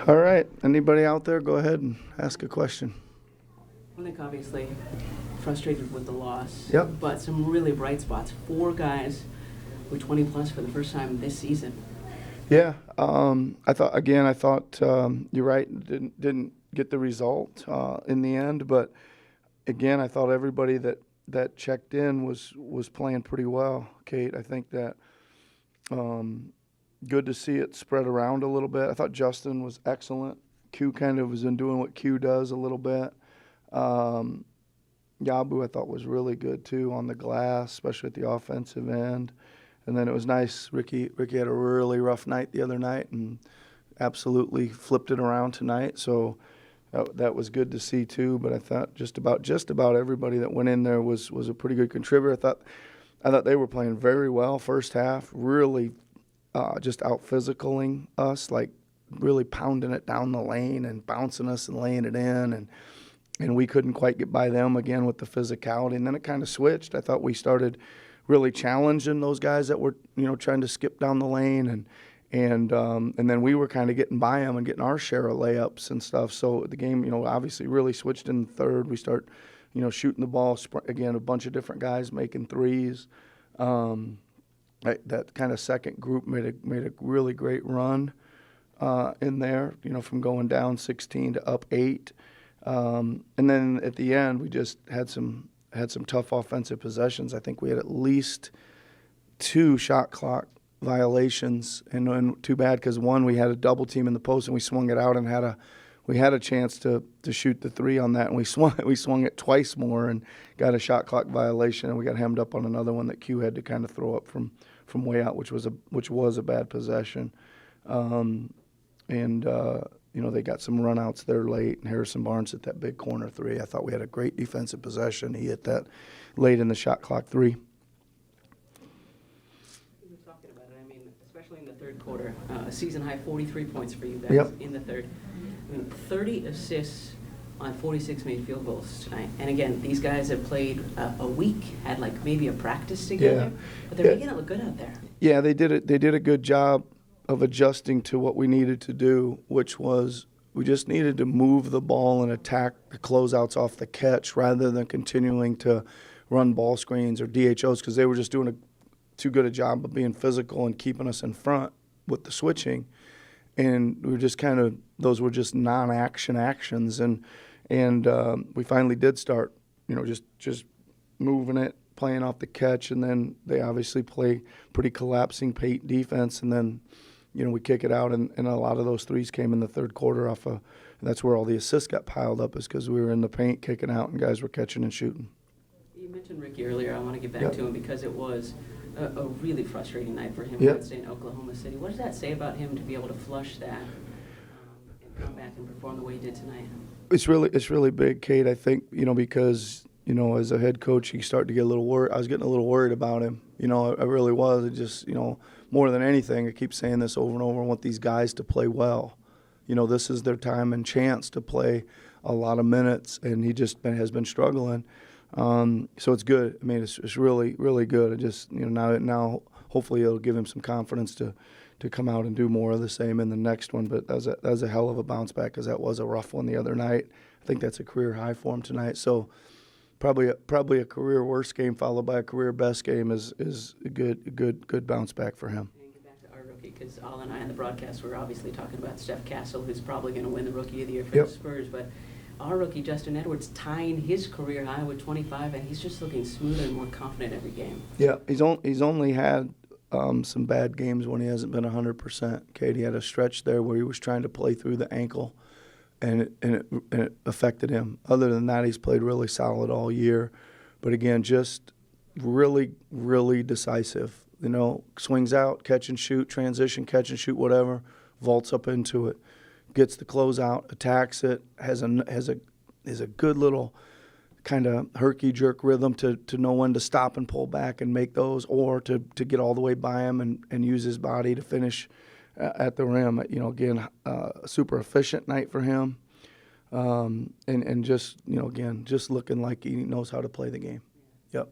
All right. Anybody out there, go ahead and ask a question. I think obviously frustrated with the loss. Yep. But some really bright spots. 4 guys with 20 plus for the first time this season. Yeah. I thought you're right. Didn't get the result in the end, but again, I thought everybody that checked in was playing pretty well. Kate, I think that good to see it spread around a little bit. I thought Justin was excellent. Q kind of was in doing what Q does a little bit. Yabu I thought was really good too on the glass, especially at the offensive end. And then it was nice. Ricky had a really rough night the other night and absolutely flipped it around tonight. So that was good to see too. But I thought just about everybody that went in there was a pretty good contributor. I thought they were playing very well first half. Really just out physicaling us, like really pounding it down the lane and bouncing us and laying it in, and we couldn't quite get by them again with the physicality. And then it kind of switched. I thought we started really challenging those guys that were trying to skip down the lane, and then we were kind of getting by them and getting our share of layups and stuff. So the game obviously really switched in the third. We start shooting the ball again. A bunch of different guys making threes. That kind of second group made a really great run in there, from going down 16 to up 8. And then at the end, we just had some tough offensive possessions. I think we had at least 2 shot clock violations, and too bad because one, we had a double team in the post and we swung it out and we had a chance to shoot the 3 on that, and we swung it twice more and got a shot clock violation, and we got hemmed up on another one that Q had to kind of throw up from way out, which was a bad possession. They got some runouts there late, and Harrison Barnes hit that big corner 3. I thought we had a great defensive possession. He hit that late in the shot clock 3. You were talking about it. I mean, especially in the third quarter, a season high 43 points for you guys in the third. I mean, 30 assists on 46 made field goals tonight. And again, these guys have played a week, had like maybe a practice together, but they're making it look good out there. Yeah, they did it. They did a good job of adjusting to what we needed to do, which was we just needed to move the ball and attack the closeouts off the catch rather than continuing to run ball screens or DHOs, because they were just doing too good a job of being physical and keeping us in front with the switching. And we were just those were just non-action actions. And we finally did start, just moving it, playing off the catch, and then they obviously play pretty collapsing paint defense, and then we kick it out, and a lot of those threes came in the third quarter and that's where all the assists got piled up, is because we were in the paint kicking out and guys were catching and shooting. You mentioned Ricky earlier. I want to get back to him because it was a really frustrating night for him Wednesday in Oklahoma City. What does that say about him to be able to flush that and come back and perform the way he did tonight? It's really big, Kate. I think because as a head coach, you start to get a little worried. I was getting a little worried about him. I really was. It just more than anything, I keep saying this over and over. I want these guys to play well. This is their time and chance to play a lot of minutes, and he just has been struggling. So it's good. I mean, it's really, really good. It just now hopefully it'll give him some confidence to come out and do more of the same in the next one. But that was a hell of a bounce back, because that was a rough one the other night. I think that's a career high for him tonight. So probably a career worst game followed by a career best game is a good bounce back for him. And get back to our rookie, because Al and I on the broadcast were obviously talking about Steph Castle, who's probably going to win the Rookie of the Year for the Spurs. But our rookie, Justin Edwards, tying his career high with 25, and he's just looking smoother and more confident every game. Yeah, he's only had some bad games when he hasn't been 100%. Katie had a stretch there where he was trying to play through the ankle, and it affected him. Other than that, he's played really solid all year. But again, just really, really decisive. Swings out, catch and shoot, transition, catch and shoot, whatever, vaults up into it, gets the closeout, attacks it, has a good little kind of herky-jerk rhythm to know when to stop and pull back and make those, or to get all the way by him and use his body to finish at the rim. Again, a super efficient night for him, and just again, just looking like he knows how to play the game. Yep.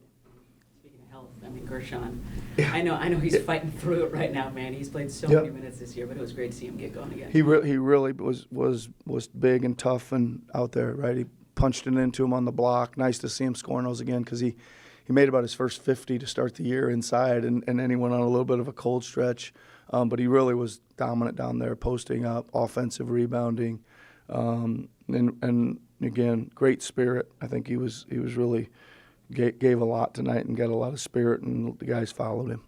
Speaking of health, I mean, Gershon, I know he's fighting through it right now, man. He's played so Yep. many minutes this year, but it was great to see him get going again. He really was big and tough and out there, right? He punched it into him on the block. Nice to see him scoring those again because he made about his first 50 to start the year inside, and then he went on a little bit of a cold stretch. But he really was dominant down there, posting up, offensive rebounding, and again, great spirit. I think he was really gave a lot tonight and got a lot of spirit, and the guys followed him.